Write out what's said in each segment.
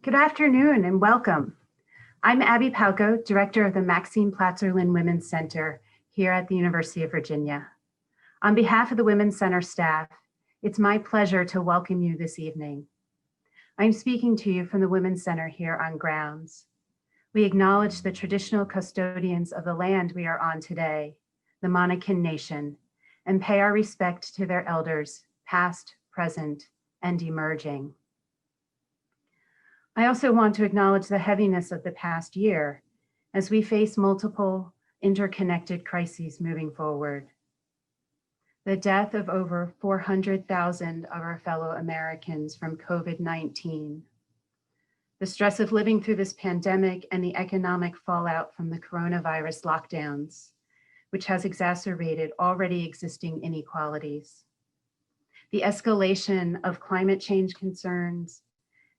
Good afternoon and welcome. I'm Abby Palco, Director of the Maxine Platzer Lynn Women's Center here at the University of Virginia. On behalf of the Women's Center staff, it's my pleasure to welcome you this evening. I'm speaking to you from the Women's Center here on grounds. We acknowledge the traditional custodians of the land we are on today, the Monacan Nation, and pay our respect to their elders, past, present, and emerging. I also want to acknowledge the heaviness of the past year as we face multiple interconnected crises moving forward. The death of over 400,000 of our fellow Americans from COVID-19, the stress of living through this pandemic and the economic fallout from the coronavirus lockdowns, which has exacerbated already existing inequalities, the escalation of climate change concerns,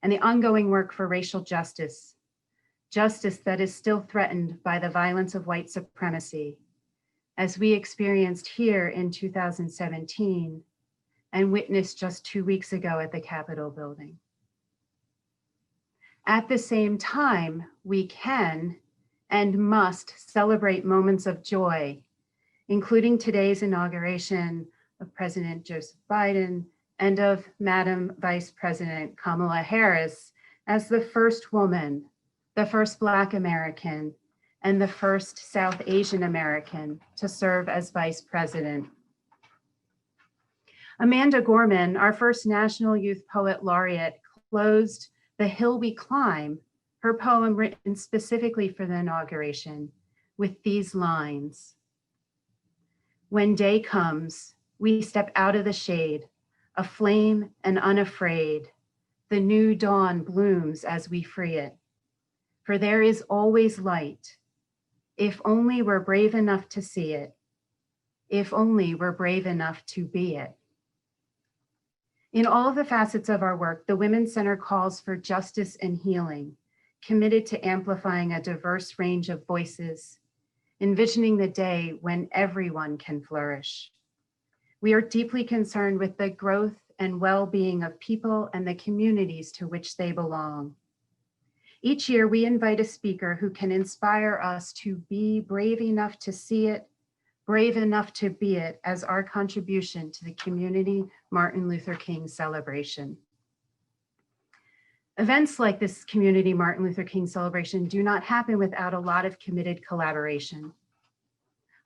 and the ongoing work for racial justice, justice that is still threatened by the violence of white supremacy, as we experienced here in 2017 and witnessed just 2 weeks ago at the Capitol building. At the same time, we can and must celebrate moments of joy, including today's inauguration of President Joseph Biden and of Madam Vice President Kamala Harris as the first woman, the first Black American, and the first South Asian American to serve as Vice President. Amanda Gorman, our first National Youth Poet Laureate, closed The Hill We Climb, her poem written specifically for the inauguration, with these lines. When day comes, we step out of the shade, aflame and unafraid. The new dawn blooms as we free it. For there is always light, if only we're brave enough to see it, if only we're brave enough to be it. In all of the facets of our work, the Women's Center calls for justice and healing, committed to amplifying a diverse range of voices, envisioning the day when everyone can flourish. We are deeply concerned with the growth and well-being of people and the communities to which they belong. Each year, we invite a speaker who can inspire us to be brave enough to see it, brave enough to be it as our contribution to the Community Martin Luther King Celebration. Events like this Community Martin Luther King Celebration do not happen without a lot of committed collaboration.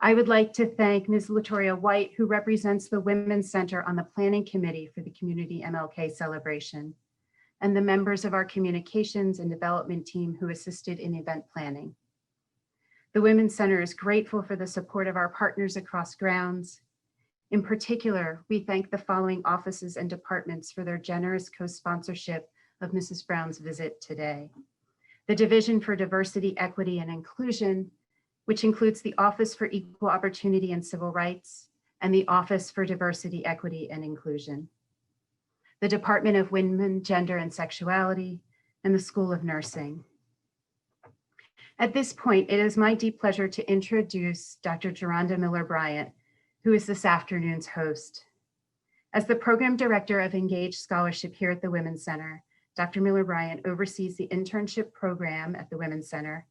I would like to thank Ms. Latoria White, who represents the Women's Center on the Planning Committee for the Community MLK Celebration, and the members of our communications and development team who assisted in event planning. The Women's Center is grateful for the support of our partners across grounds. In particular, we thank the following offices and departments for their generous co-sponsorship of Mrs. Brown's visit today. The Division for Diversity, Equity, and Inclusion, which includes the Office for Equal Opportunity and Civil Rights and the Office for Diversity, Equity, and Inclusion, the Department of Women, Gender, and Sexuality, and the School of Nursing. At this point, it is my deep pleasure to introduce Dr. Jaronda Miller Bryant, who is this afternoon's host. As the Program Director of Engaged Scholarship here at the Women's Center, Dr. Miller Bryant oversees the internship program at the Women's Center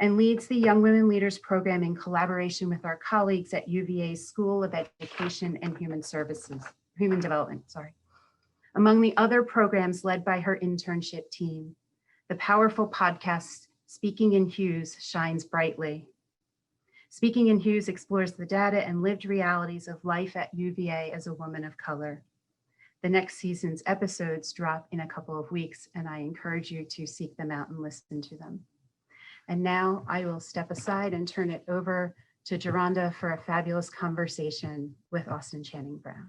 and leads the Young Women Leaders program in collaboration with our colleagues at UVA's School of Education and Human Development. Among the other programs led by her internship team, the powerful podcast Speaking in Hues shines brightly. Speaking in Hues explores the data and lived realities of life at UVA as a woman of color. The next season's episodes drop in a couple of weeks, and I encourage you to seek them out and listen to them. And now I will step aside and turn it over to Jaronda for a fabulous conversation with Austin Channing Brown.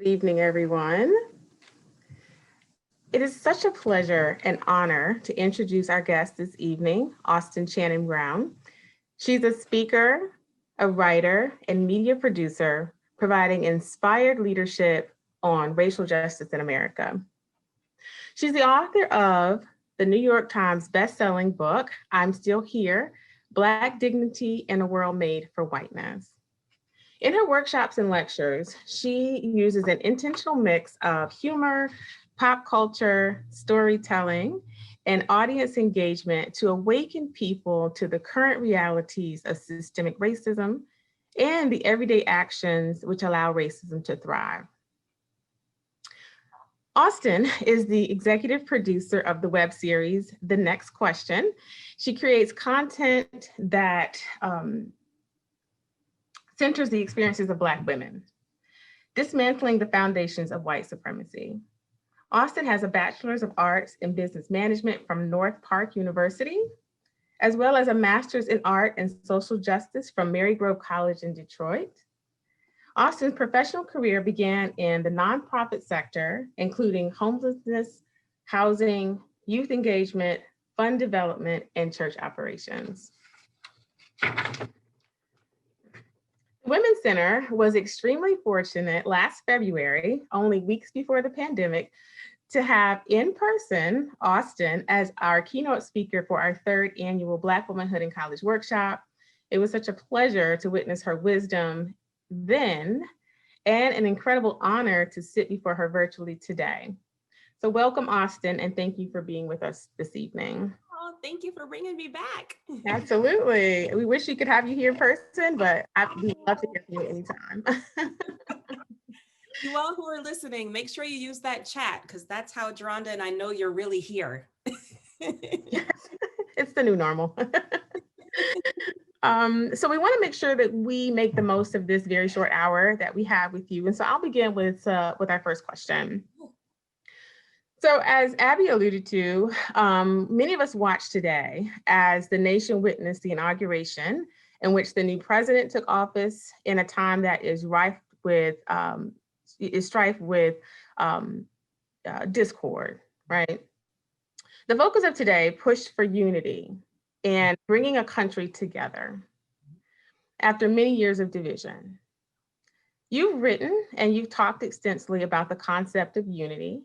Good evening, everyone. It is such a pleasure and honor to introduce our guest this evening, Austin Shannon Brown. She's a speaker, a writer, and media producer, providing inspired leadership on racial justice in America. She's the author of the New York Times bestselling book, I'm Still Here, Black Dignity in a World Made for Whiteness. In her workshops and lectures, she uses an intentional mix of humor, pop culture, storytelling, and audience engagement to awaken people to the current realities of systemic racism and the everyday actions which allow racism to thrive. Austin is the executive producer of the web series, The Next Question. She creates content that centers the experiences of Black women, dismantling the foundations of white supremacy. Austin has a Bachelor's of Arts in Business Management from North Park University, as well as a Master's in Art and Social Justice from Marygrove College in Detroit. Austin's professional career began in the nonprofit sector, including homelessness, housing, youth engagement, fund development, and church operations. The Women's Center was extremely fortunate last February, only weeks before the pandemic, to have in person Austin as our keynote speaker for our third annual Black Womanhood in College workshop. It was such a pleasure to witness her wisdom then, and an incredible honor to sit before her virtually today. So welcome, Austin, and thank you for being with us this evening. Oh, thank you for bringing me back. Absolutely. We wish we could have you here in person, but we'd love to hear from you anytime. You all who are listening, make sure you use that chat, because that's how Jaronda and I know you're really here. Yes, it's the new normal. So we want to make sure that we make the most of this very short hour that we have with you. And so I'll begin with our first question. So as Abby alluded to, many of us watched today as the nation witnessed the inauguration in which the new president took office in a time that is rife with discord, right? The focus of today pushed for unity and bringing a country together after many years of division. You've written and you've talked extensively about the concept of unity.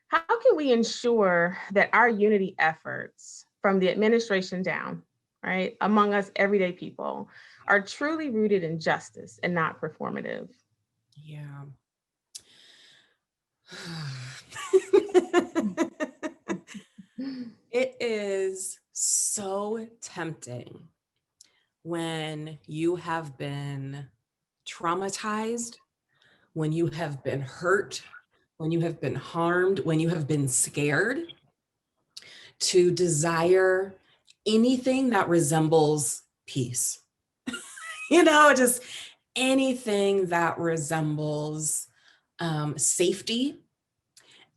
How can we ensure that our unity efforts from the administration down, right, among us everyday people, are truly rooted in justice and not performative? Yeah. It is so tempting when you have been traumatized, when you have been hurt, when you have been harmed, when you have been scared, to desire anything that resembles peace. Just anything that resembles safety,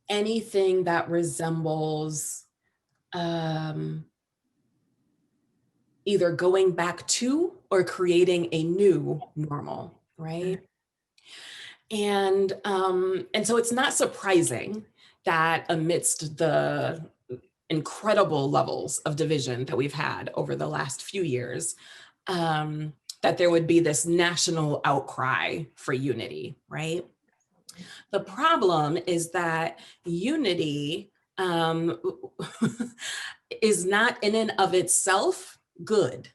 anything that resembles either going back to or creating a new normal, right? And so it's not surprising that amidst the incredible levels of division that we've had over the last few years, that there would be this national outcry for unity, right? The problem is that unity is not in and of itself good,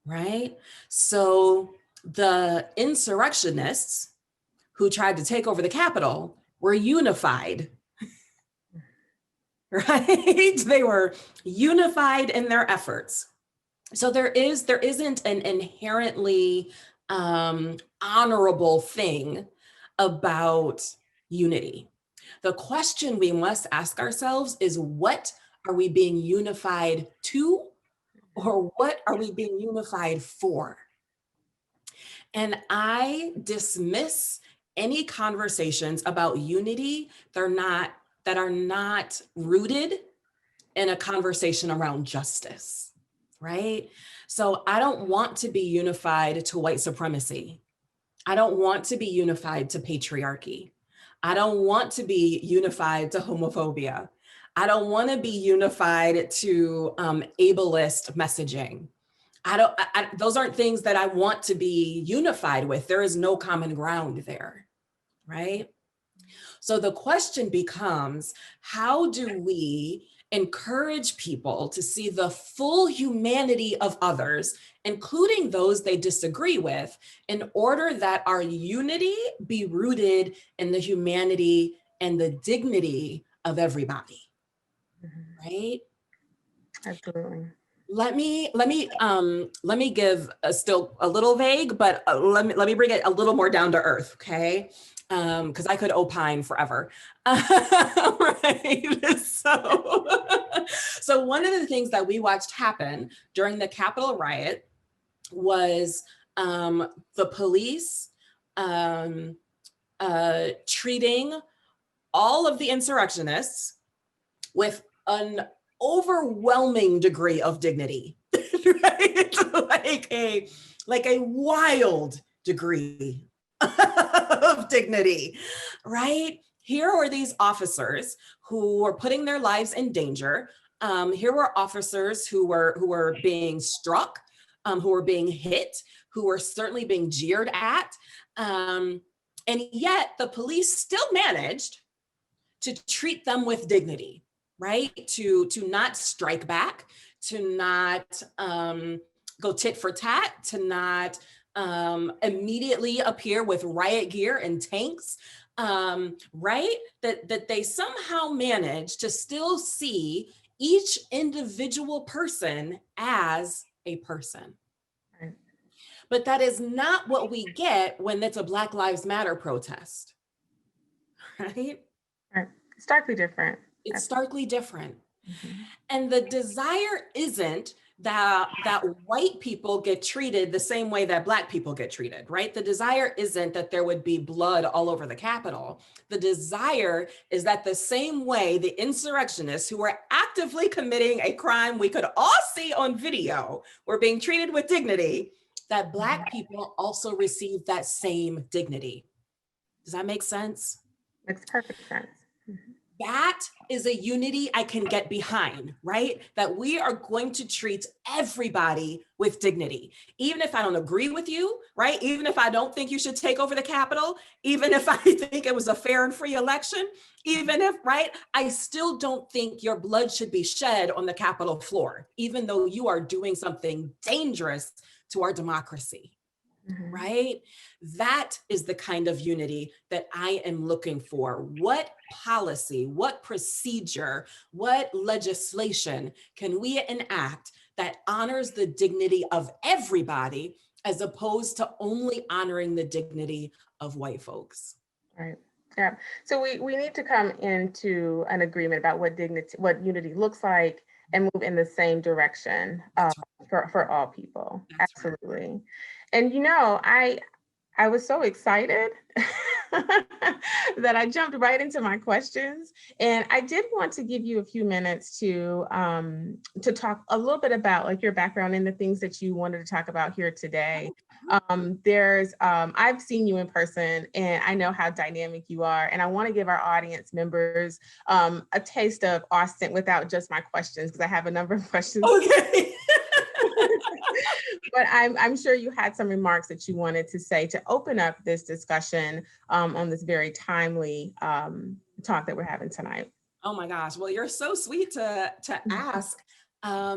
right? So the insurrectionists who tried to take over the Capitol were unified, right? They were unified in their efforts. So there isn't an inherently honorable thing about unity. The question we must ask ourselves is, what are we being unified to, or what are we being unified for? And I dismiss any conversations about unity that are not rooted in a conversation around justice, right? So I don't want to be unified to white supremacy. I don't want to be unified to patriarchy. I don't want to be unified to homophobia. I don't want to be unified to ableist messaging. Those aren't things that I want to be unified with. There is no common ground there, right? So the question becomes, how do we encourage people to see the full humanity of others, including those they disagree with, in order that our unity be rooted in the humanity and the dignity of everybody, right? Absolutely. Let me give still a little vague, but let me bring it a little more down to earth, okay? Because I could opine forever, right? So one of the things that we watched happen during the Capitol riot was the police treating all of the insurrectionists with an overwhelming degree of dignity, right? like a wild degree of dignity, right? Here were these officers who were putting their lives in danger. Here were officers who were being struck, who were being hit, who were certainly being jeered at. And yet the police still managed to treat them with dignity, right? To not strike back, to not go tit for tat, to not immediately appear with riot gear and tanks, right? That they somehow managed to still see each individual person as a person. Right. But that is not what we get when it's a Black Lives Matter protest, right? Right. Starkly different. It's starkly different. Mm-hmm. And the desire isn't that white people get treated the same way that Black people get treated, right? The desire isn't that there would be blood all over the Capitol. The desire is that the same way the insurrectionists who were actively committing a crime we could all see on video were being treated with dignity, that Black people also receive that same dignity. Does that make sense? Makes perfect sense. Mm-hmm. That is a unity I can get behind, right? That we are going to treat everybody with dignity. Even if I don't agree with you, right? Even if I don't think you should take over the Capitol, even if I think it was a fair and free election, even if, right? I still don't think your blood should be shed on the Capitol floor, even though you are doing something dangerous to our democracy. Mm-hmm. Right? That is the kind of unity that I am looking for. What policy, what procedure, what legislation can we enact that honors the dignity of everybody as opposed to only honoring the dignity of white folks? Right. Yeah. So we need to come into an agreement about what unity looks like and move in the same direction for all people. That's absolutely. Right. And I was so excited that I jumped right into my questions. And I did want to give you a few minutes to talk a little bit about like your background and the things that you wanted to talk about here today. I've seen you in person and I know how dynamic you are. And I want to give our audience members a taste of Austin without just my questions, because I have a number of questions. Okay. But I'm sure you had some remarks that you wanted to say to open up this discussion on this very timely talk that we're having tonight. Oh my gosh. Well, you're so sweet to ask. I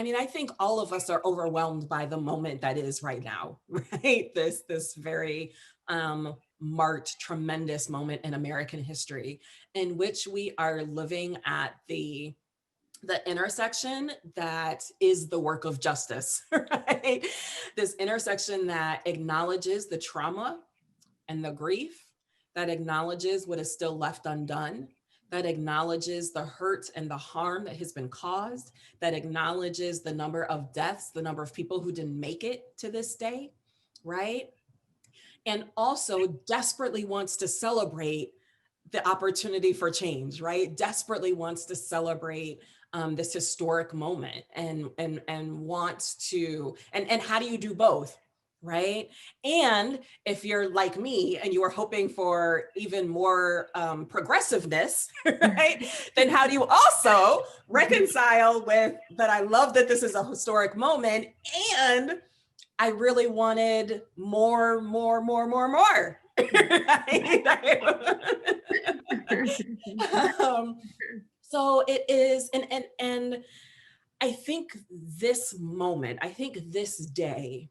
mean, I think all of us are overwhelmed by the moment that is right now, right? This very marked, tremendous moment in American history in which we are living at the intersection that is the work of justice, right? This intersection that acknowledges the trauma and the grief, that acknowledges what is still left undone, that acknowledges the hurt and the harm that has been caused, that acknowledges the number of deaths, the number of people who didn't make it to this day, right? And also desperately wants to celebrate the opportunity for change, right? Desperately wants to celebrate this historic moment and wants to, and how do you do both, right? And if you're like me and you are hoping for even more progressiveness, right? Then how do you also reconcile with that? I love that this is a historic moment and I really wanted more. So it is, and I think this moment, I think this day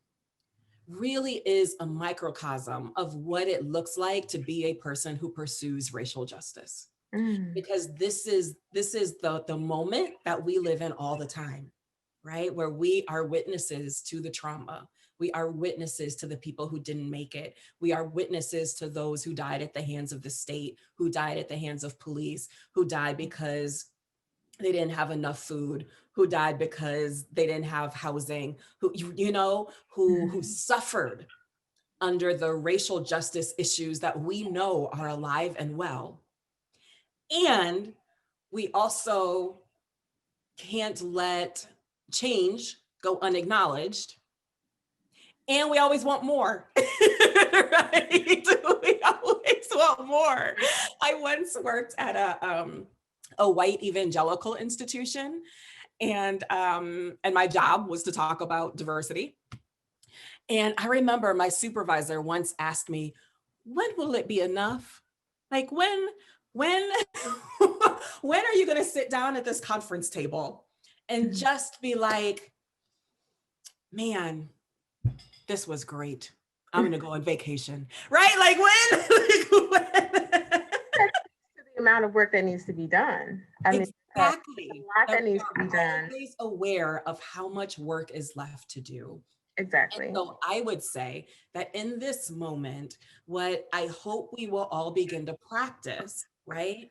really is a microcosm of what it looks like to be a person who pursues racial justice. Because this is the moment that we live in all the time, right? Where we are witnesses to the trauma. We are witnesses to the people who didn't make it. We are witnesses to those who died at the hands of the state, who died at the hands of police, who died because they didn't have enough food, who died because they didn't have housing, who suffered under the racial justice issues that we know are alive and well. And we also can't let change go unacknowledged. And we always want more, right? We always want more. I once worked at a white evangelical institution, and my job was to talk about diversity. And I remember my supervisor once asked me, "When will it be enough? Like when when are you going to sit down at this conference table and just be like, man, this was great. I'm going to go on vacation," right? Like when? The amount of work that needs to be done. I mean, Exactly. a lot that needs to be done. Always aware of how much work is left to do. Exactly. And so I would say that in this moment, what I hope we will all begin to practice, right,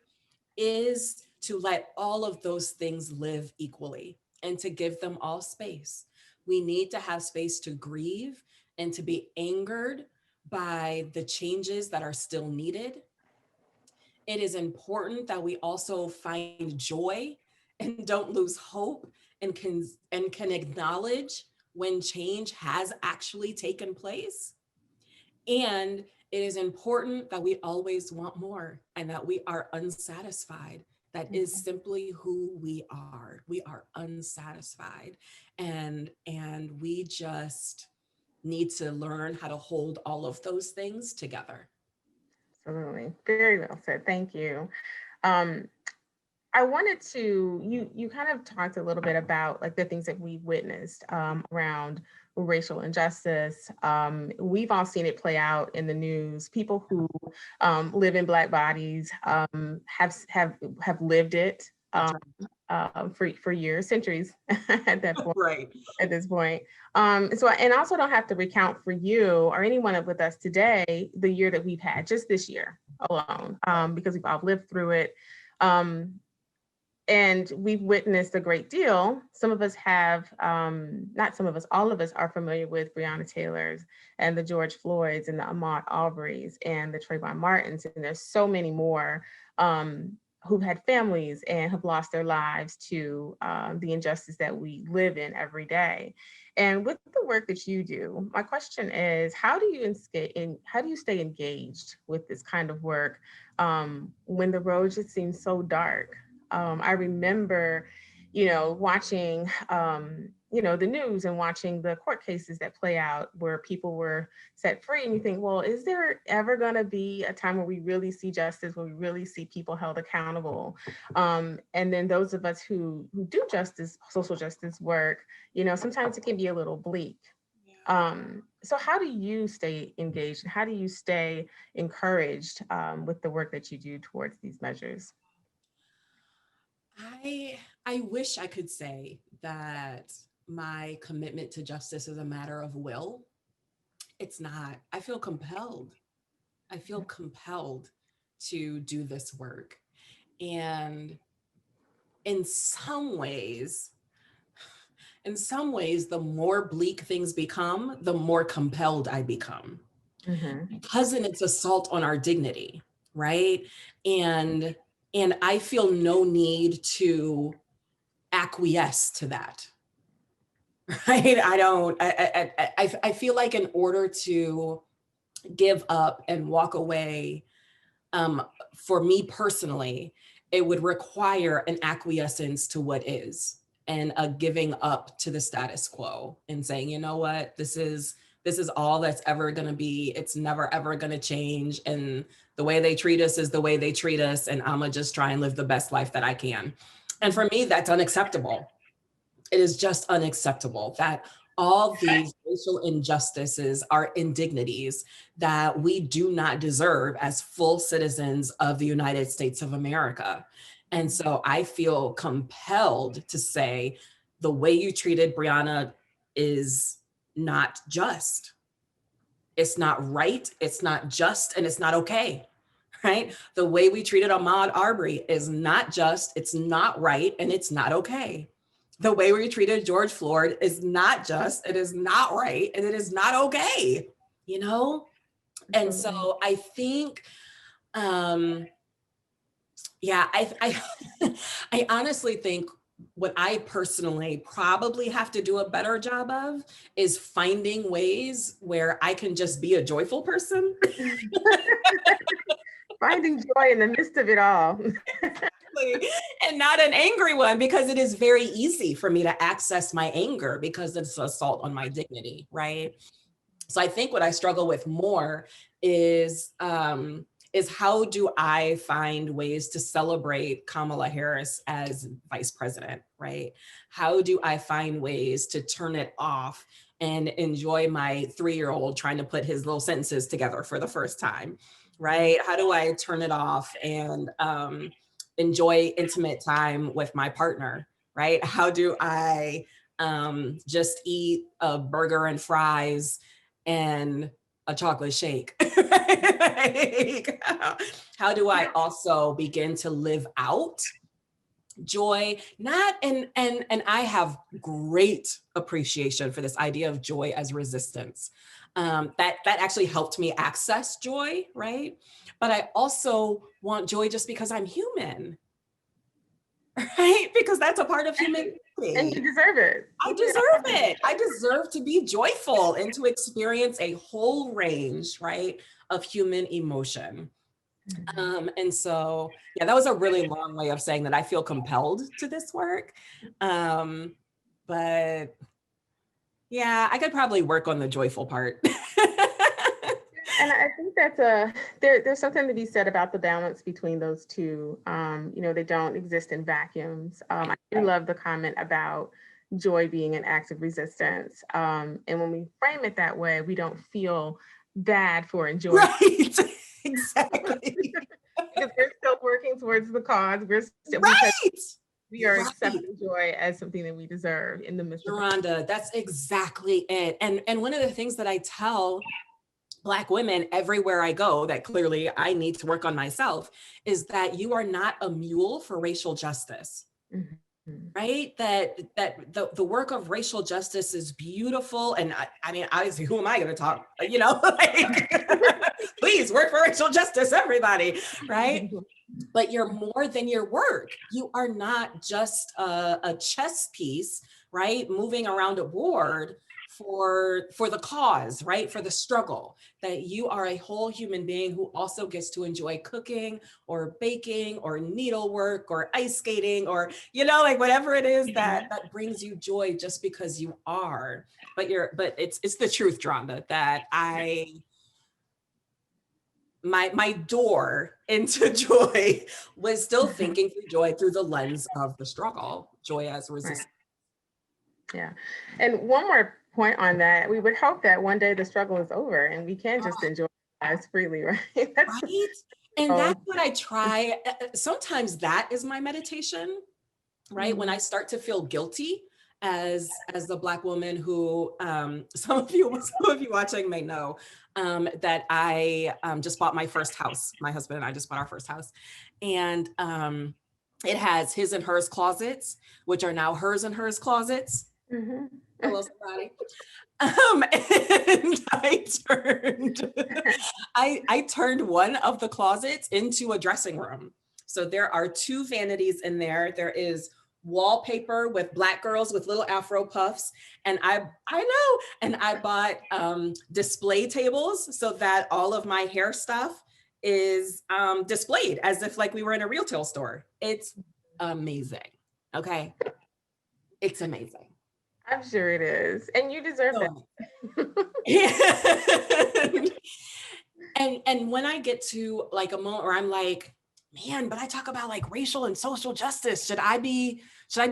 is to let all of those things live equally and to give them all space. We need to have space to grieve and to be angered by the changes that are still needed. It is important that we also find joy and don't lose hope and can acknowledge when change has actually taken place. And it is important that we always want more and that we are unsatisfied. That is simply who we are. We are unsatisfied. And we just need to learn how to hold all of those things together. Absolutely. Very well said. Thank you. I wanted to, you kind of talked a little bit about like the things that we witnessed around racial injustice. We've all seen it play out in the news. People who live in Black bodies have lived it for years, centuries at that point. Right. At this point. So, and also don't have to recount for you or anyone with us today, the year that we've had just this year alone, because we've all lived through it. And we've witnessed a great deal. Some of us have, not some of us, all of us are familiar with Breonna Taylor's and the George Floyd's and the Ahmaud Arbery's and the Trayvon Martins. And there's so many more who've had families and have lost their lives to the injustice that we live in every day. And with the work that you do, my question is, how do you stay engaged with this kind of work when the road just seems so dark? I remember, watching, the news and watching the court cases that play out where people were set free. And you think, well, is there ever going to be a time where we really see justice, where we really see people held accountable? And then those of us who do social justice work, sometimes it can be a little bleak. So how do you stay engaged? How do you stay encouraged with the work that you do towards these measures? I wish I could say that my commitment to justice is a matter of will. It's not. I feel compelled. I feel compelled to do this work. And in some ways, the more bleak things become, the more compelled I become. Because it's assault on our dignity, right? And I feel no need to acquiesce to that. right? I feel like in order to give up and walk away, for me personally, it would require an acquiescence to what is and a giving up to the status quo and saying, you know what, this is all that's ever going to be. It's never, ever going to change. And the way they treat us is the way they treat us. And I'm going to just try and live the best life that I can. And for me, that's unacceptable. It is just unacceptable that all these racial injustices are indignities that we do not deserve as full citizens of the United States of America. And so I feel compelled to say the way you treated Breonna is not just. It's not right, it's not just, and it's not okay, right? The way we treated Ahmaud Arbery is not just, it's not right, and it's not okay. The way we treated George Floyd is not just, it is not right, and it is not okay, you know? And so I think, yeah, I honestly think what I personally probably have to do a better job of is finding ways where I can just be a joyful person. Finding joy in the midst of it all. And not an angry one, because it is very easy for me to access my anger because it's assault on my dignity, right? So I think what I struggle with more is how do I find ways to celebrate Kamala Harris as vice president, right? How do I find ways to turn it off and enjoy my 3-year-old trying to put his little sentences together for the first time, right? How do I turn it off and enjoy intimate time with my partner, right? How do I just eat a burger and fries and a chocolate shake? Like, how do I also begin to live out joy? Not and I have great appreciation for this idea of joy as resistance. That actually helped me access joy, right? But I also want joy just because I'm human, right? Because that's a part of humanity. And you deserve it. I deserve it. I deserve to be joyful and to experience a whole range, right, of human emotion. And so, yeah, that was a really long way of saying that I feel compelled to this work. But yeah, I could probably work on the joyful part. And I think that's there's something to be said about the balance between those two. They don't exist in vacuums. I do love the comment about joy being an act of resistance. And when we frame it that way, we don't feel bad for enjoying. Right, exactly. Because we're still working towards the cause. We're still, right. We are accepting joy as something that we deserve in the midst of Jaronda, that's exactly it. And one of the things that I tell Black women everywhere I go that clearly I need to work on myself is that you are not a mule for racial justice. Mm-hmm. Right? That the work of racial justice is beautiful. And I mean, obviously, who am I going to talk? Like, please work for racial justice, everybody, right? But you're more than your work. You are not just a chess piece, right? Moving around a board for the cause, right? For the struggle, that you are a whole human being who also gets to enjoy cooking or baking or needlework or ice skating or, like whatever it is that brings you joy just because you are. But it's the truth, Jaronda, that my door into joy was still thinking through joy through the lens of the struggle, joy as resistance. Yeah. And one more point on that, we would hope that one day the struggle is over and we can just enjoy our lives freely, right? Right. And that's what I try. Sometimes that is my meditation, right? Mm-hmm. When I start to feel guilty as the Black woman who some of you watching may know that I just bought my first house. My husband and I just bought our first house. And it has his and hers closets, which are now hers and hers closets. Mm-hmm. Hello, somebody. And I turned one of the closets into a dressing room. So there are 2 vanities in there. There is wallpaper with Black girls with little Afro puffs. And I know, and I bought display tables so that all of my hair stuff is displayed as if like we were in a retail store. It's amazing. Okay. It's amazing. I'm sure it is. And you deserve that. And when I get to like a moment where I'm like, man, but I talk about like racial and social justice. Should I be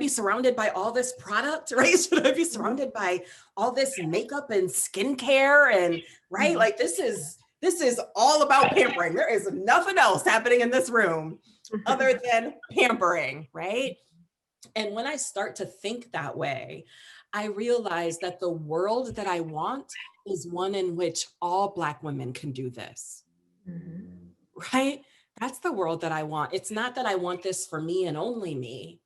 surrounded by all this product, right? Should I be surrounded by all this makeup and skincare and right? Like this is all about pampering. There is nothing else happening in this room other than pampering, right? And when I start to think that way, I realize that the world that I want is one in which all Black women can do this, right? That's the world that I want. It's not that I want this for me and only me,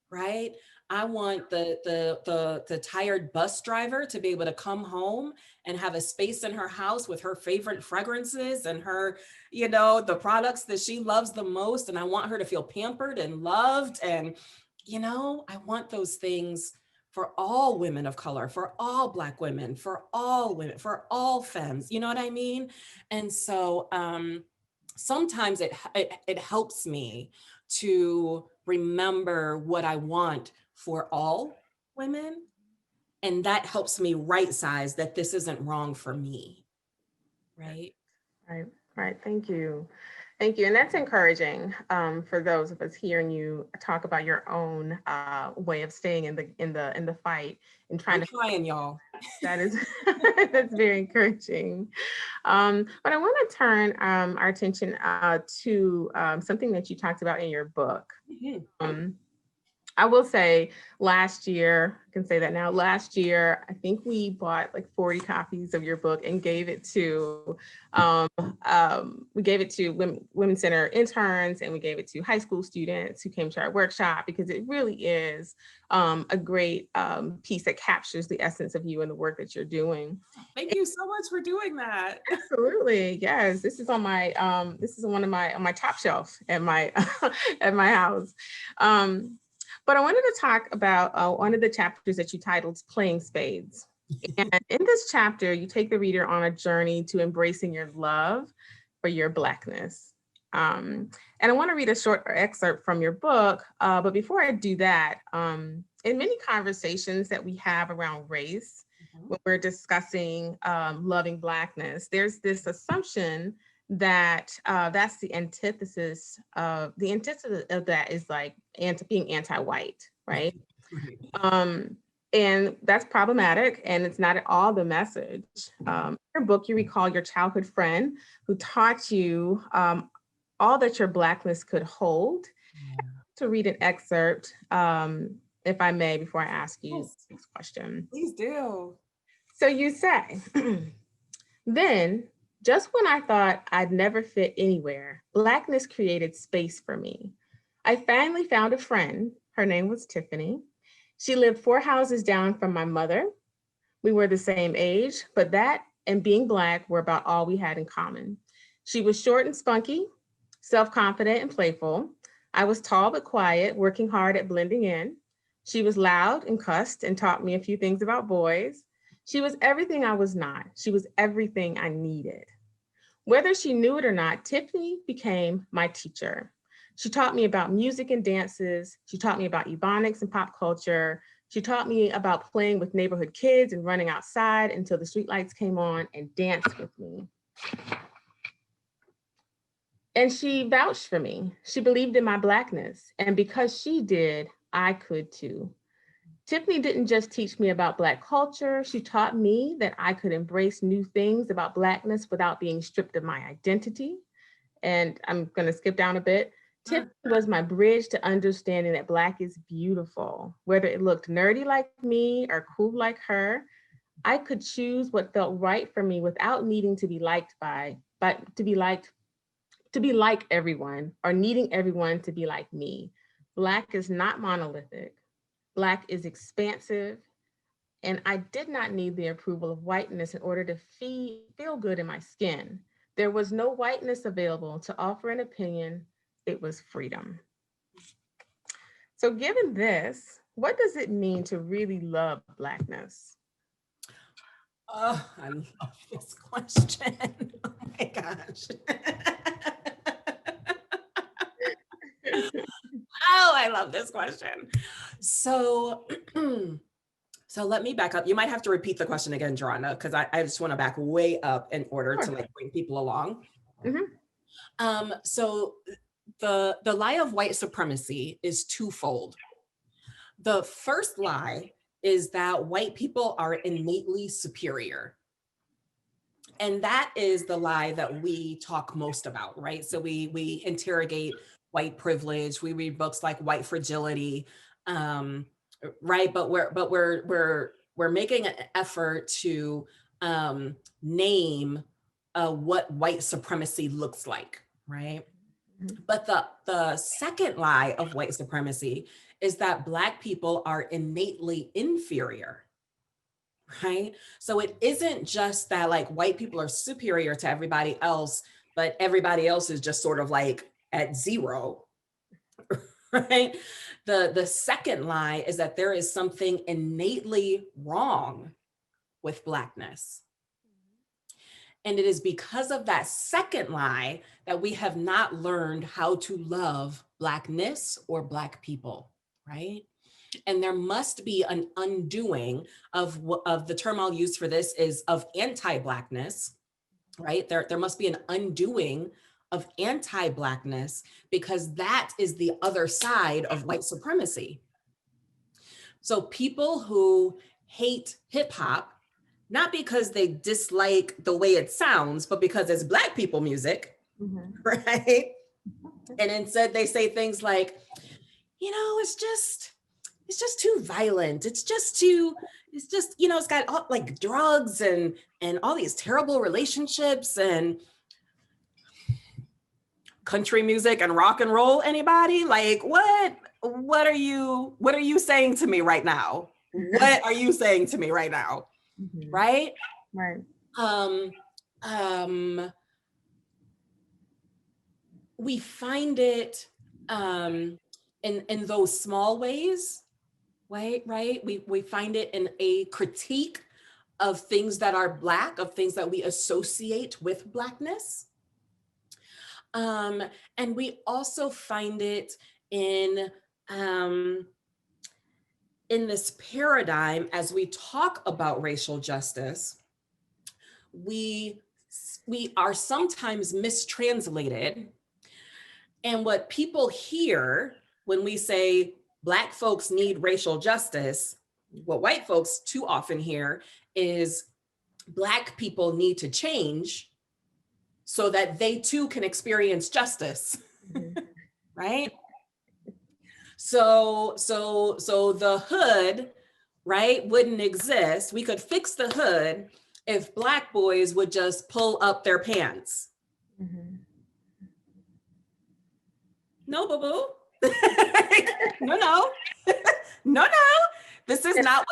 right? I want the tired bus driver to be able to come home and have a space in her house with her favorite fragrances and her, you know, the products that she loves the most. And I want her to feel pampered and loved. And, you know, I want those things for all women of color, for all Black women, for all women, for all femmes, you know what I mean? And so sometimes it helps me to remember what I want for all women. And that helps me right size that this isn't wrong for me, right? Right. Thank you. Thank you. And that's encouraging for those of us hearing you talk about your own way of staying in the fight and trying y'all. That is that's very encouraging. But I want to turn our attention to something that you talked about in your book. I will say last year, I can say that now, last year, I think we bought like 40 copies of your book and gave it to, Women's Center interns, and we gave it to high school students who came to our workshop, because it really is a great piece that captures the essence of you and the work that you're doing. Thank you so much for doing that. Absolutely, yes. This is on my on my top shelf at my at my house. But I wanted to talk about one of the chapters that you titled Playing Spades. And in this chapter, you take the reader on a journey to embracing your love for your Blackness. And I want to read a short excerpt from your book. But before I do that, in many conversations that we have around race, when we're discussing loving Blackness, there's this assumption that that's the antithesis of that is like being anti-white, right? And that's problematic, and it's not at all the message. In your book, you recall your childhood friend who taught you all that your Blackness could hold. To read an excerpt, if I may, before I ask you this question. Please do. So you say, then, just when I thought I'd never fit anywhere, Blackness created space for me. I finally found a friend. Her name was Tiffany. She lived 4 houses down from my mother. We were the same age, but that and being Black were about all we had in common. She was short and spunky, self-confident and playful. I was tall but quiet, working hard at blending in. She was loud and cussed and taught me a few things about boys. She was everything I was not. She was everything I needed. Whether she knew it or not, Tiffany became my teacher. She taught me about music and dances. She taught me about ebonics and pop culture. She taught me about playing with neighborhood kids and running outside until the streetlights came on, and danced with me. And she vouched for me. She believed in my Blackness. And because she did, I could too. Tiffany didn't just teach me about Black culture. She taught me that I could embrace new things about Blackness without being stripped of my identity. And I'm going to skip down a bit. Tiffany was my bridge to understanding that Black is beautiful. Whether it looked nerdy like me or cool like her, I could choose what felt right for me without needing to be liked to be like everyone, or needing everyone to be like me. Black is not monolithic. Black is expansive, and I did not need the approval of whiteness in order to feel good in my skin. There was no whiteness available to offer an opinion. It was freedom. So given this, what does it mean to really love Blackness? Oh, I love this question. Oh my gosh. Oh, I love this question. So, so let me back up. You might have to repeat the question again, Jaronda, because I just want to back way up in order to like bring people along. So the lie of white supremacy is twofold. The first lie is that white people are innately superior. And that is the lie that we talk most about, right? So we interrogate white privilege. We read books like White Fragility, right? But we're making an effort to name what white supremacy looks like, right? But the second lie of white supremacy is that Black people are innately inferior, right? So it isn't just that like white people are superior to everybody else, but everybody else is just sort of like at zero, right? The second lie is that there is something innately wrong with Blackness. And it is because of that second lie that we have not learned how to love Blackness or Black people, right? And there must be an undoing of the term I'll use for this is of anti-Blackness, right? There must be an undoing of anti-Blackness because that is the other side of white supremacy. So people who hate hip hop, not because they dislike the way it sounds, but because it's Black people music, right? And instead they say things like, you know, it's just too violent. It's just, you know, it's got all, like drugs and all these terrible relationships and country music and rock and roll. Anybody? Like what are you saying to me right now? What are you saying to me right now? Right? Right. We find it in those small ways, right? We find it in a critique of things that are Black, of things that we associate with Blackness. And we also find it in this paradigm as we talk about racial justice. We are sometimes mistranslated. And what people hear when we say Black folks need racial justice, what white folks too often hear is Black people need to change so that they too can experience justice, right? So the hood, right, wouldn't exist. We could fix the hood if Black boys would just pull up their pants. No, boo-boo. No. This is not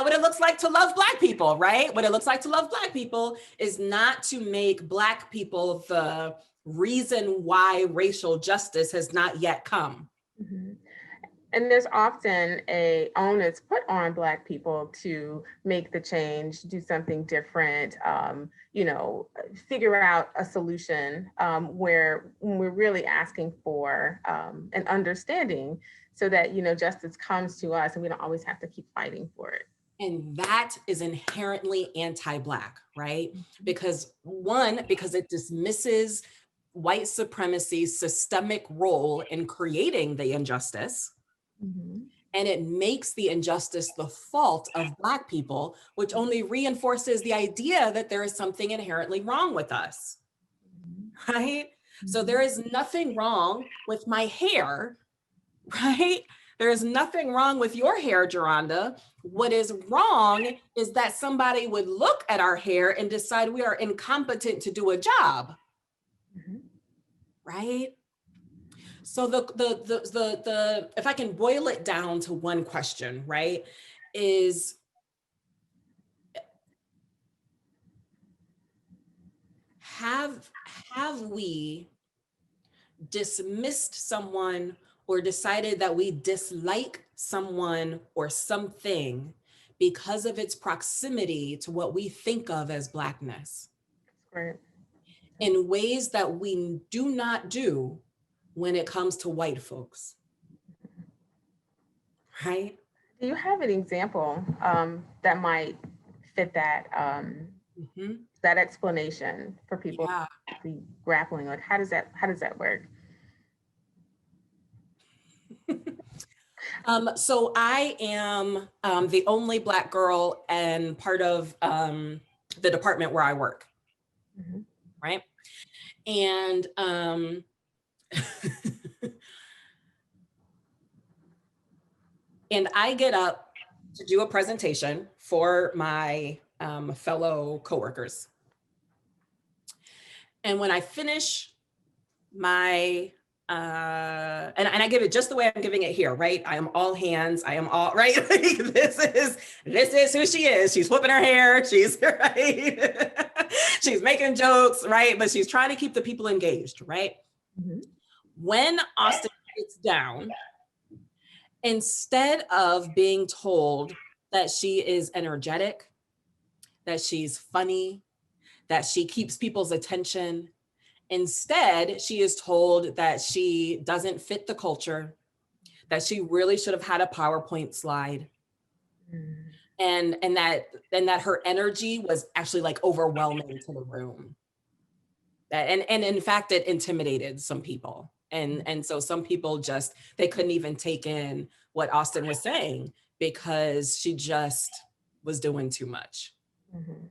what it looks like to love Black people, right? What it looks like to love Black people is not to make Black people the reason why racial justice has not yet come. And there's often a onus put on Black people to make the change, do something different, you know, figure out a solution where we're really asking for an understanding so that, you know, justice comes to us and we don't always have to keep fighting for it. And that is inherently anti-Black, right? Because it dismisses white supremacy's systemic role in creating the injustice. And it makes the injustice the fault of Black people, which only reinforces the idea that there is something inherently wrong with us, right? So there is nothing wrong with my hair, right? There is nothing wrong with your hair, Jaronda. What is wrong is that somebody would look at our hair and decide we are incompetent to do a job, right? So the if I can boil it down to one question, right, is have we dismissed someone or decided that we dislike someone or something because of its proximity to what we think of as Blackness. Right. In ways that we do not do when it comes to white folks. Right? Do you have an example that might fit that that explanation for people Yeah. actually grappling with how does that work? So I am the only Black girl and part of the department where I work, right? And and I get up to do a presentation for my fellow coworkers. And when I finish my and I give it just the way I'm giving it here, right? I am all hands. I am all right. Like, this is who she is. She's flipping her hair. She's right. She's making jokes, right? But she's trying to keep the people engaged, right? Mm-hmm. When Austin sits down, instead of being told that she is energetic, that she's funny, that she keeps people's attention, instead, she is told that she doesn't fit the culture, that she really should have had a PowerPoint slide, and that her energy was actually like overwhelming to the room. And in fact, it intimidated some people. And so some people just, they couldn't even take in what Austin was saying because she just was doing too much. Mm-hmm.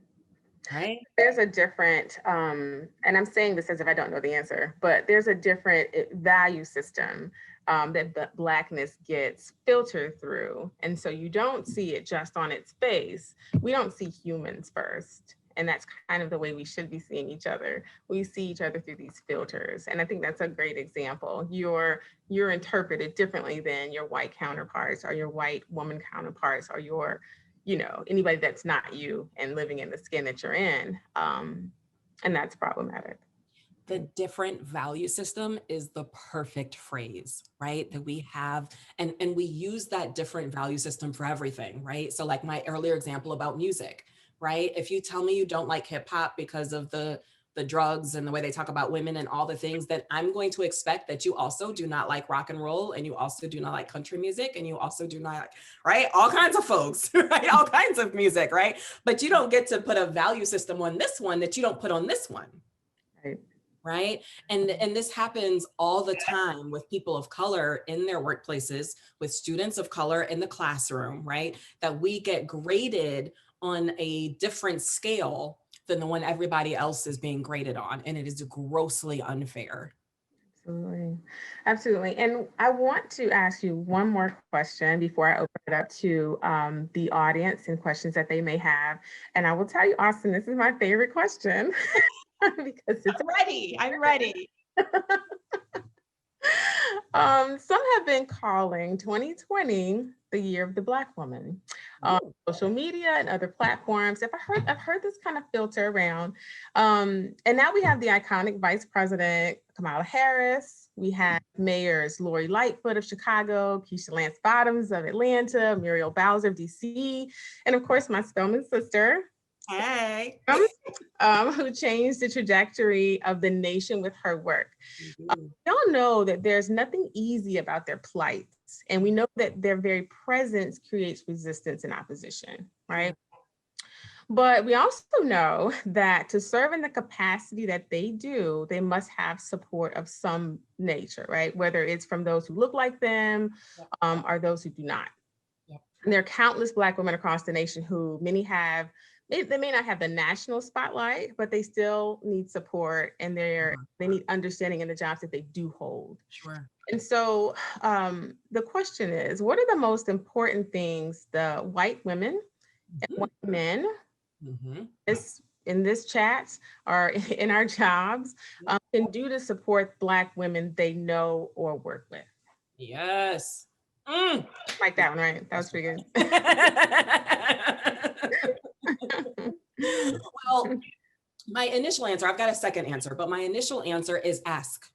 Right? There's a different, and I'm saying this as if I don't know the answer, but there's a different value system that Blackness gets filtered through. And so you don't see it just on its face. We don't see humans first. And that's kind of the way we should be seeing each other. We see each other through these filters. And I think that's a great example. You're interpreted differently than your white counterparts or your white woman counterparts or your, you know, anybody that's not you and living in the skin that you're in. And that's problematic. The different value system is the perfect phrase, right? That we have, and we use that different value system for everything, right? So like my earlier example about music, right? If you tell me you don't like hip hop because of the drugs and the way they talk about women and all the things, then I'm going to expect that you also do not like rock and roll, and you also do not like country music, and you also do not, right? All kinds of folks, right? All kinds of music, right? But you don't get to put a value system on this one that you don't put on this one. Right. Right. And this happens all the time with people of color in their workplaces, with students of color in the classroom, right? That we get graded on a different scale than the one everybody else is being graded on. And it is grossly unfair. Absolutely. Absolutely. And I want to ask you one more question before I open it up to the audience and questions that they may have. And I will tell you, Austin, this is my favorite question. Because it's I'm ready. Some have been calling 2020 the year of the Black woman. Social media and other platforms. I've heard this kind of filter around. And now we have the iconic Vice President Kamala Harris. We have mayors Lori Lightfoot of Chicago, Keisha Lance Bottoms of Atlanta, Muriel Bowser of DC, and of course my Spelman sister. Hey. Who changed the trajectory of the nation with her work. We all know that there's nothing easy about their plights, and we know that their very presence creates resistance and opposition, right? But we also know that to serve in the capacity that they do, they must have support of some nature, right? Whether it's from those who look like them or those who do not. And there are countless Black women across the nation who many have. They may not have the national spotlight, but they still need support, and they need understanding in the jobs that they do hold. Sure. And so the question is, what are the most important things the white women and white men in this chat or in our jobs can do to support Black women they know or work with? Yes. Like that one, right? That was pretty good. Well, my initial answer, I've got a second answer, but my initial answer is ask.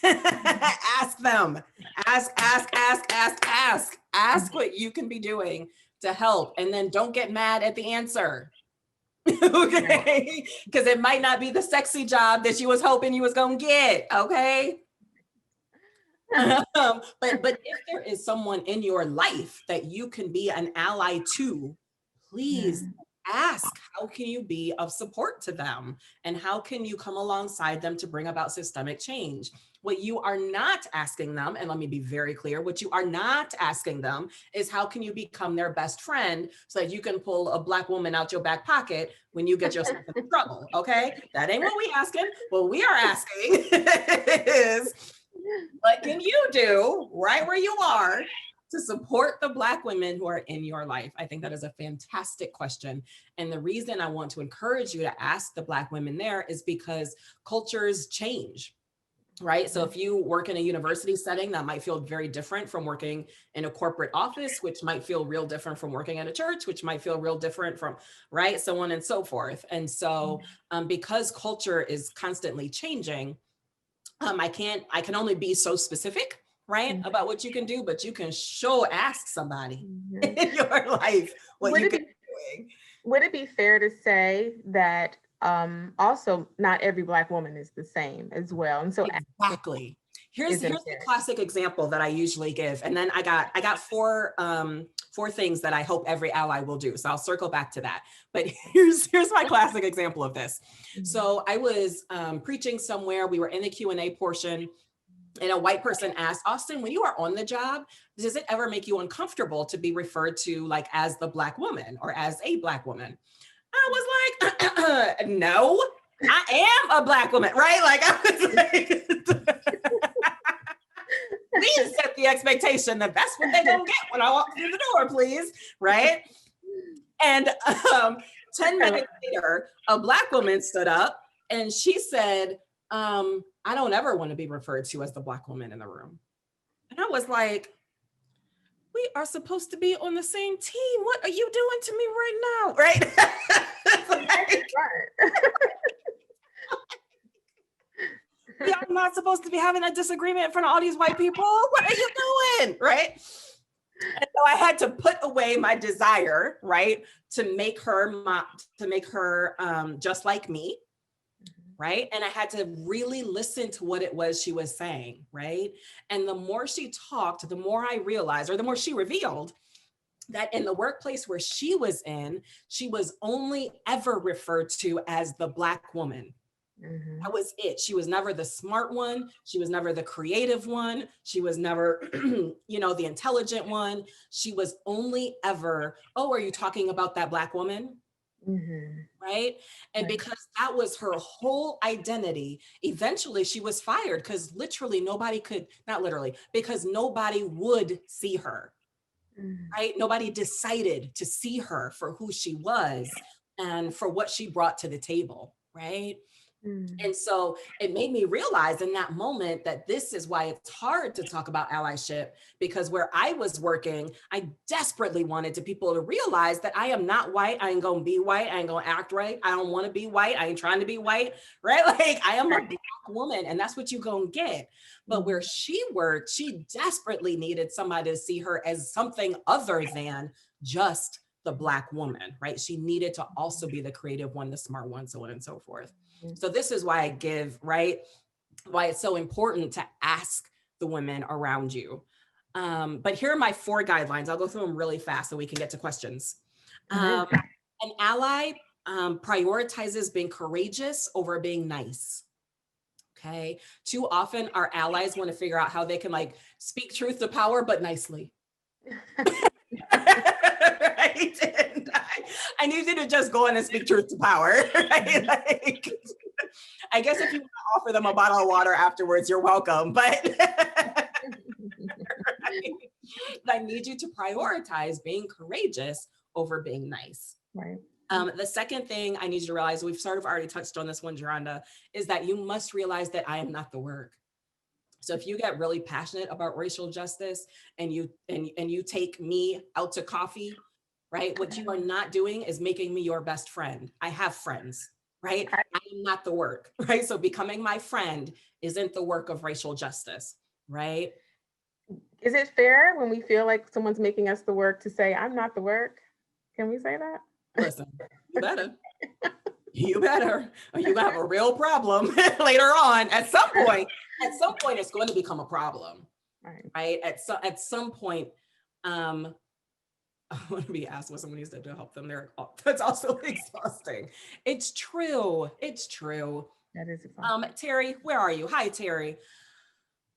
Ask them. Ask what you can be doing to help, and then don't get mad at the answer. Okay, because it might not be the sexy job that you was hoping you was gonna get. Okay. But if there is someone in your life that you can be an ally to, please ask, how can you be of support to them? And how can you come alongside them to bring about systemic change? What you are not asking them, and let me be very clear, what you are not asking them is how can you become their best friend so that you can pull a Black woman out your back pocket when you get yourself in trouble, okay? That ain't what we asking. What we are asking is, what can you do right where you are to support the Black women who are in your life? I think that is a fantastic question. And the reason I want to encourage you to ask the Black women there is because cultures change, right? So if you work in a university setting, that might feel very different from working in a corporate office, which might feel real different from working at a church, which might feel real different from, right? So on and so forth. And so because culture is constantly changing, I can only be so specific, right, about what you can do, but you can ask somebody in your life what you can be doing. Would it be fair to say that also not every Black woman is the same as well? And so exactly. Here's the classic example that I usually give. And then I got four things that I hope every ally will do. So I'll circle back to that. But here's my classic example of this. So I was preaching somewhere. We were in the Q&A portion. And a white person asked, Austin, when you are on the job, does it ever make you uncomfortable to be referred to like as the Black woman or as a Black woman? I was like, no, I am a Black woman, right? Like I was like, please set the expectation that that's what they're gonna get when I walk through the door, please, right? And 10 minutes later, a Black woman stood up and she said, I don't ever want to be referred to as the Black woman in the room. And I was like, we are supposed to be on the same team. What are you doing to me right now? Right? Like, we are not supposed to be having a disagreement in front of all these white people. What are you doing? Right? And so I had to put away my desire, right, to make her just like me. Right. And I had to really listen to what it was she was saying. Right. And the more she talked, the more I realized, or the more she revealed, that in the workplace where she was in, she was only ever referred to as the Black woman. That was it. She was never the smart one. She was never the creative one. She was never, the intelligent one. She was only ever, oh, are you talking about that Black woman? Right. And because that was her whole identity, eventually she was fired because because nobody would see her. Right. Nobody decided to see her for who she was and for what she brought to the table. Right. And so it made me realize in that moment that this is why it's hard to talk about allyship, because where I was working, I desperately wanted people to realize that I am not white. I ain't going to be white. I ain't going to act right. I don't want to be white. I ain't trying to be white. Right. Like I am a Black woman and that's what you're going to get. But where she worked, she desperately needed somebody to see her as something other than just the Black woman. Right. She needed to also be the creative one, the smart one, so on and so forth. So this is why I give, right? Why it's so important to ask the women around you. But here are my 4 guidelines. I'll go through them really fast so we can get to questions. An ally prioritizes being courageous over being nice. Okay. Too often our allies want to figure out how they can like speak truth to power, but nicely. Right? And I need you to just go in and speak truth to power. Right? Like, I guess if you want to offer them a bottle of water afterwards, you're welcome. But I need you to prioritize being courageous over being nice. Right. The second thing I need you to realize, we've sort of already touched on this one, Jaronda, is that you must realize that I am not the work. So if you get really passionate about racial justice and you take me out to coffee, right? What you are not doing is making me your best friend. I have friends, right? I am not the work, right? So becoming my friend isn't the work of racial justice, right? Is it fair when we feel like someone's making us the work to say, I'm not the work? Can we say that? Listen, you better. You better. Or you have a real problem later on. At some point, it's going to become a problem. Right? At some point, I want to be asked what someone needs to do to help them. That's also exhausting. It's true. It's true. That is exhausting. Terry, where are you? Hi, Terry.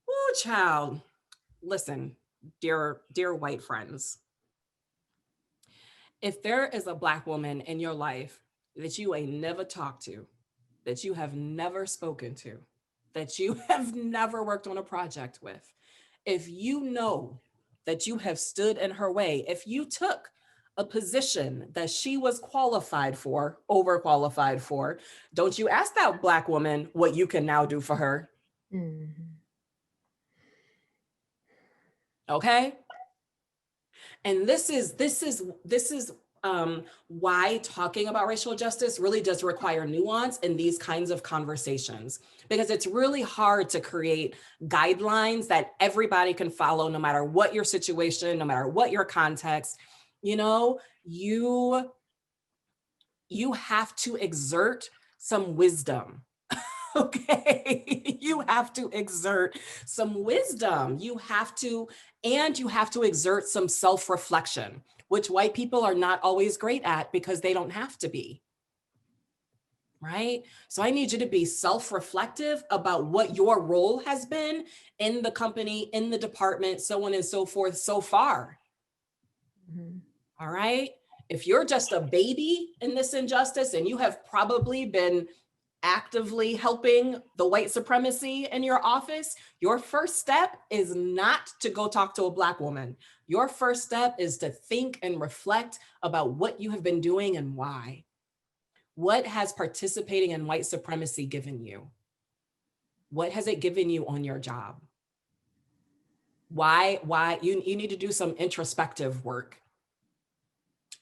Oh, child. Listen, dear white friends. If there is a Black woman in your life that you ain't never talked to, that you have never spoken to, that you have never worked on a project with, if you know that you have stood in her way, if you took a position that she was qualified for, overqualified for, don't you ask that Black woman what you can now do for her. Mm-hmm. Okay? And this is why talking about racial justice really does require nuance in these kinds of conversations, because it's really hard to create guidelines that everybody can follow, no matter what your situation, no matter what your context. You know, you have to exert some wisdom. Okay, you have to exert some wisdom. You have to exert some self-reflection, which white people are not always great at because they don't have to be. Right? So I need you to be self-reflective about what your role has been in the company, in the department, so on and so forth so far. Mm-hmm. All right? If you're just a baby in this injustice and you have probably been actively helping the white supremacy in your office, your first step is not to go talk to a Black woman. Your first step is to think and reflect about what you have been doing and why. What has participating in white supremacy given you? What has it given you on your job? Why you need to do some introspective work.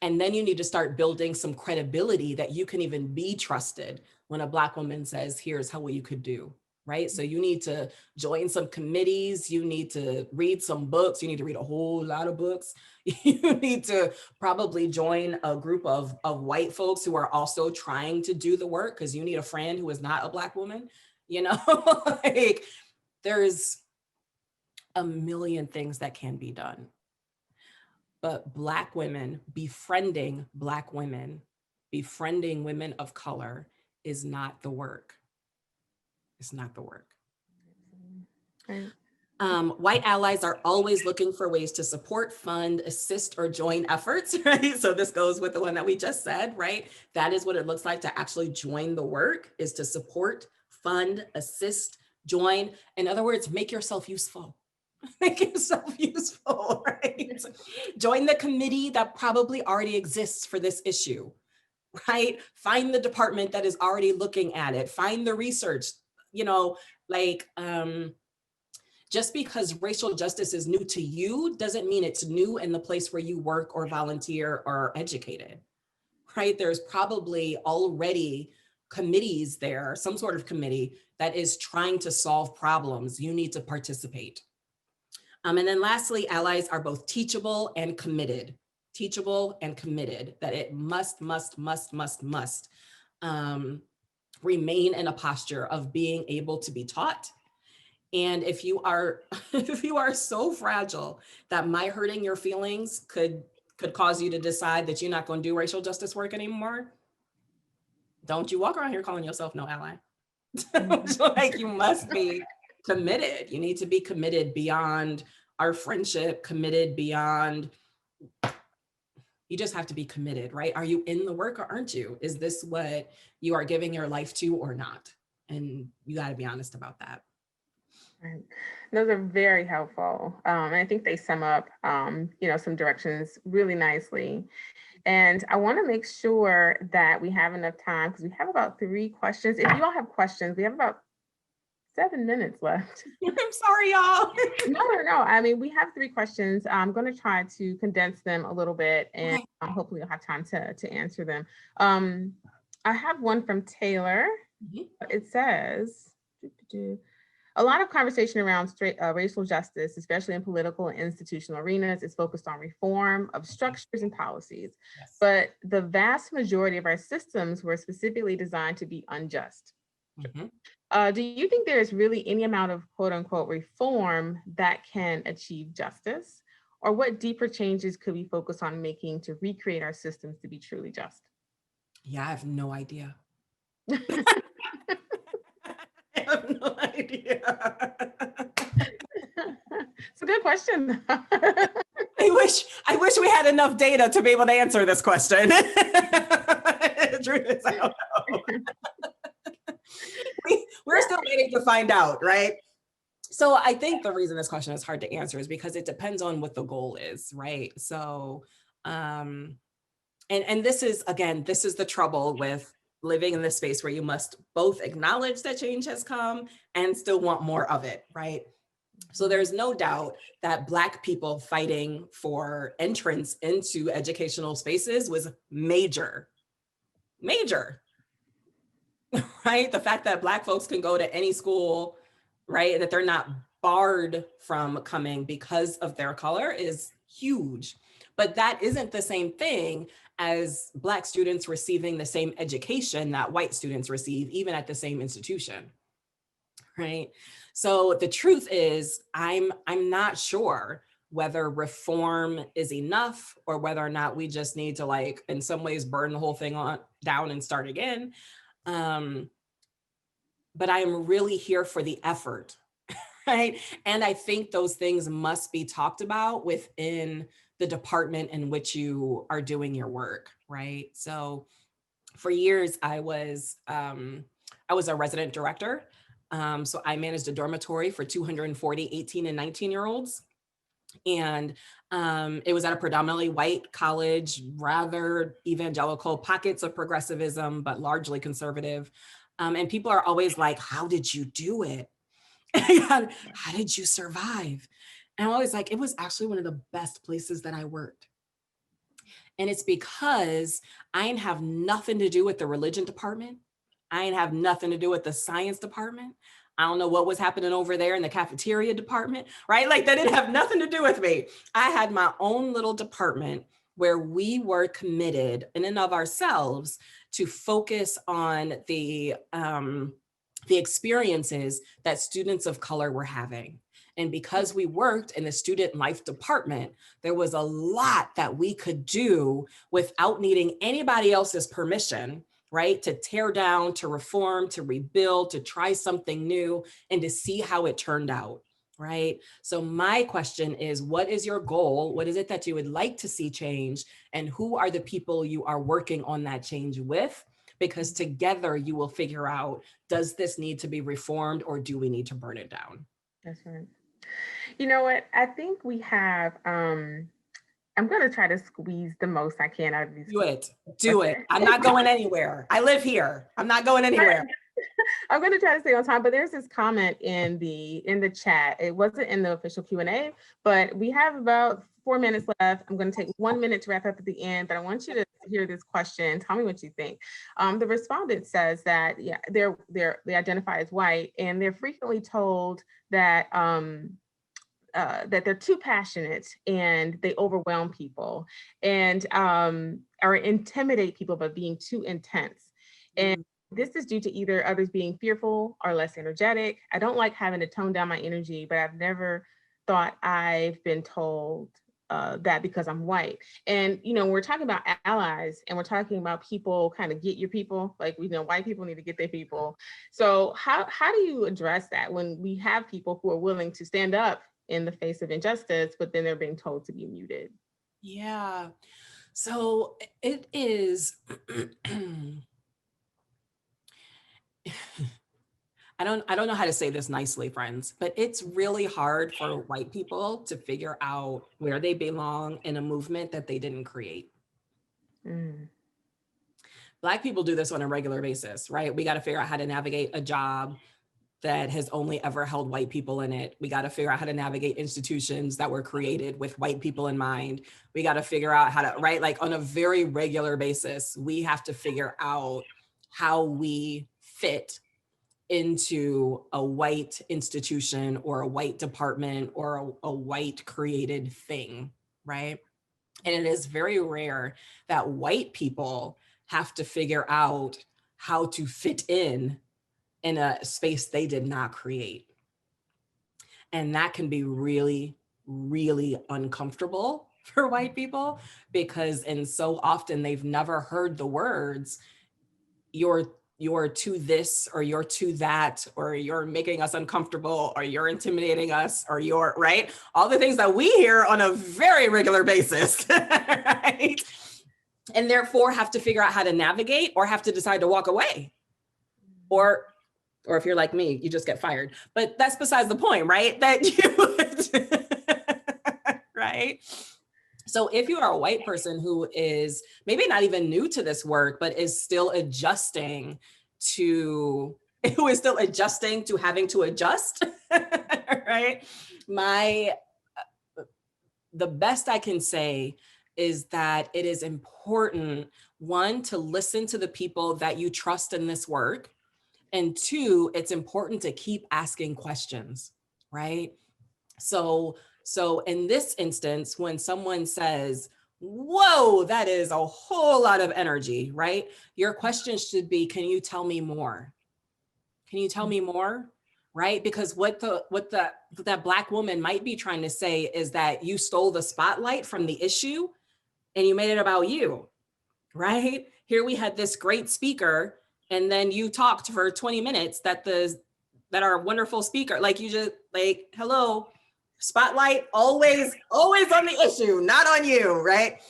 And then you need to start building some credibility that you can even be trusted when a Black woman says, here's how you could do, right? So you need to join some committees, you need to read some books, you need to read a whole lot of books. You need to probably join a group of white folks who are also trying to do the work, because you need a friend who is not a Black woman, you know? Like, there's a million things that can be done. But Black women, befriending women of color is not the work. It's not the work. Right. White allies are always looking for ways to support, fund, assist, or join efforts, right? So this goes with the one that we just said, right? That is what it looks like to actually join the work, is to support, fund, assist, join. In other words, make yourself useful. Make yourself useful, right? Join the committee that probably already exists for this issue, right? Find the department that is already looking at it. Find the research, you know, like just because racial justice is new to you doesn't mean it's new in the place where you work or volunteer or are educated, right? There's probably already committees there, some sort of committee that is trying to solve problems. You need to participate. And then lastly, allies are both teachable and committed. Teachable and committed, that it must remain in a posture of being able to be taught. And if you are so fragile that my hurting your feelings could cause you to decide that you're not going to do racial justice work anymore, don't you walk around here calling yourself no ally. Like, you must be committed. You need to be committed beyond our friendship, committed beyond, you just have to be committed, right? Are you in the work or aren't you? Is this what you are giving your life to or not? And you got to be honest about that. Right. Those are very helpful. And I think they sum up, you know, some directions really nicely. And I want to make sure that we have enough time, because we have about 3 questions. If you all have questions, we have about 7 minutes left. I'm sorry, y'all. No. I mean, we have 3 questions. I'm going to try to condense them a little bit, and hopefully you'll have time to answer them. I have one from Taylor. Mm-hmm. It says, a lot of conversation around racial justice, especially in political and institutional arenas, is focused on reform of structures and policies. Yes. But the vast majority of our systems were specifically designed to be unjust. Mhm. Do you think there is really any amount of quote unquote reform that can achieve justice? Or what deeper changes could we focus on making to recreate our systems to be truly just? Yeah, I have no idea. I have no idea. It's a good question. I wish we had enough data to be able to answer this question. Truth is, I don't know. We're still waiting to find out, right? So I think the reason this question is hard to answer is because it depends on what the goal is, right? So, and this is, again, this is the trouble with living in this space where you must both acknowledge that change has come and still want more of it, right? So there's no doubt that Black people fighting for entrance into educational spaces was major, right? The fact that Black folks can go to any school, right? That they're not barred from coming because of their color is huge. But that isn't the same thing as Black students receiving the same education that white students receive, even at the same institution, right? So the truth is, I'm not sure whether reform is enough or whether or not we just need to, like, in some ways, burn the whole thing down and start again. But I am really here for the effort, right? And I think those things must be talked about within the department in which you are doing your work, right? So for years, I was a resident director. So I managed a dormitory for 240 18 and 19-year-olds. And it was at a predominantly white college, rather evangelical, pockets of progressivism, but largely conservative. And people are always like, how did you do it? How did you survive? And I'm always like, it was actually one of the best places that I worked. And it's because I ain't have nothing to do with the religion department. I ain't have nothing to do with the science department. I don't know what was happening over there in the cafeteria department, right? Like that didn't have nothing to do with me. I had my own little department where we were committed in and of ourselves to focus on the experiences that students of color were having. And because we worked in the student life department, there was a lot that we could do without needing anybody else's permission, right? To tear down, to reform, to rebuild, to try something new, and to see how it turned out, right? So my question is, what is your goal? What is it that you would like to see change? And who are the people you are working on that change with? Because together you will figure out, does this need to be reformed or do we need to burn it down? That's right. You know what? I think we have, I'm going to try to squeeze the most I can out of these. Do it. I'm not going anywhere. I live here. I'm not going anywhere. I'm going to try to stay on time, but there's this comment in the chat. It wasn't in the official Q&A, but we have about 4 minutes left. I'm going to take 1 minute to wrap up at the end, but I want you to hear this question. Tell me what you think. The respondent says that they identify as white, and they're frequently told that that they're too passionate and they overwhelm people and or intimidate people by being too intense. And this is due to either others being fearful or less energetic. I don't like having to tone down my energy, but I've never thought I've been told that because I'm white. And, you know, we're talking about allies and we're talking about people kind of get your people, like, we know white people need to get their people. So how do you address that when we have people who are willing to stand up in the face of injustice, but then they're being told to be muted? Yeah. So it is, I don't know how to say this nicely, friends, but it's really hard for white people to figure out where they belong in a movement that they didn't create. Black people do this on a regular basis, right? We got to figure out how to navigate a job that has only ever held white people in it. We got to figure out how to navigate institutions that were created with white people in mind. We got to figure out how to, right? Like on a very regular basis, we have to figure out how we fit into a white institution or a white department or a white created thing, right? And it is very rare that white people have to figure out how to fit in a space they did not create. And that can be really, really uncomfortable for white people, because and so often they've never heard the words, you're to this, or you're to that, or you're making us uncomfortable, or you're intimidating us, or you're, right? All the things that we hear on a very regular basis, right? And therefore have to figure out how to navigate, or have to decide to walk away. Or if you're like me, you just get fired. But that's besides the point, right? That you, right? So if you are a white person who is maybe not even new to this work, but is still adjusting to, having to adjust, right? The best I can say is that it is important, one, to listen to the people that you trust in this work. And two, it's important to keep asking questions, right? So in this instance, when someone says, whoa, that is a whole lot of energy, right? Your question should be, can you tell me more? Can you tell me more? Right? Because what that Black woman might be trying to say is that you stole the spotlight from the issue and you made it about you, right? Here we had this great speaker, and then you talked for 20 minutes that our wonderful speaker, like you just like, hello, spotlight always on the issue, not on you, right?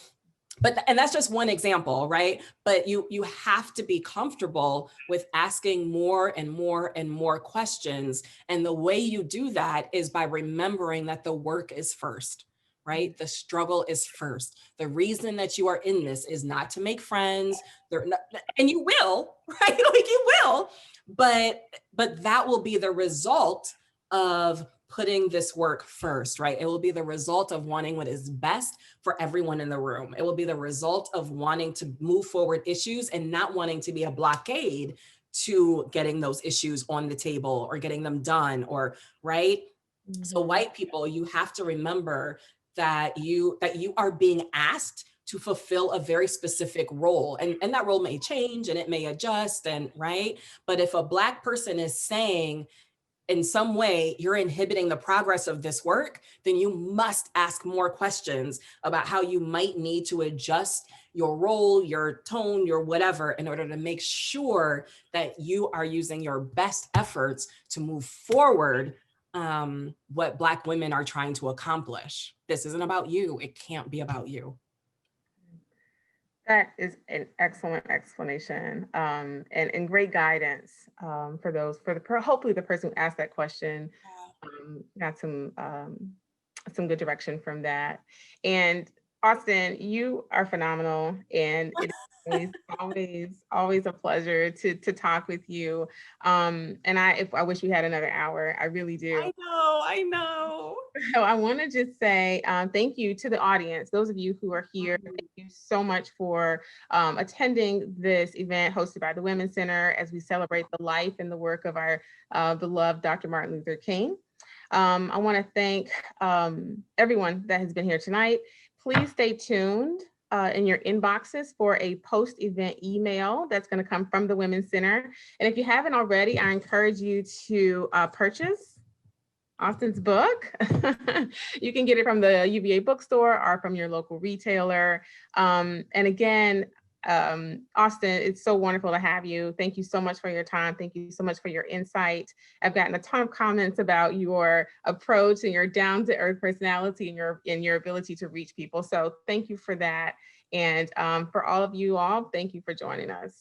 And that's just one example, right? But you have to be comfortable with asking more and more and more questions. And the way you do that is by remembering that the work is first, right? The struggle is first. The reason that you are in this is not to make friends, and you will, right? Like you will, but that will be the result of putting this work first, right? It will be the result of wanting what is best for everyone in the room. It will be the result of wanting to move forward issues and not wanting to be a blockade to getting those issues on the table or getting them done, or, right? Mm-hmm. So white people, you have to remember that you are being asked to fulfill a very specific role, and that role may change and it may adjust, and right? But if a Black person is saying, in some way, you're inhibiting the progress of this work, then you must ask more questions about how you might need to adjust your role, your tone, your whatever, in order to make sure that you are using your best efforts to move forward what Black women are trying to accomplish. This isn't about you. It can't be about you. That is an excellent explanation and great guidance hopefully the person who asked that question got some good direction from that. And Austin, you are phenomenal, and it is always a pleasure to talk with you. And I wish we had another hour. I really do. I know. So I want to just say thank you to the audience, those of you who are here. Thank you so much for attending this event hosted by the Women's Center as we celebrate the life and the work of our beloved Dr. Martin Luther King. I want to thank everyone that has been here tonight. Please stay tuned in your inboxes for a post-event email that's going to come from the Women's Center. And if you haven't already, I encourage you to purchase Austin's book. You can get it from the UVA bookstore or from your local retailer. And again, Austin, it's so wonderful to have you. Thank you so much for your time. Thank you so much for your insight. I've gotten a ton of comments about your approach and your down-to-earth personality and your ability to reach people. So thank you for that. And for all of you all, thank you for joining us.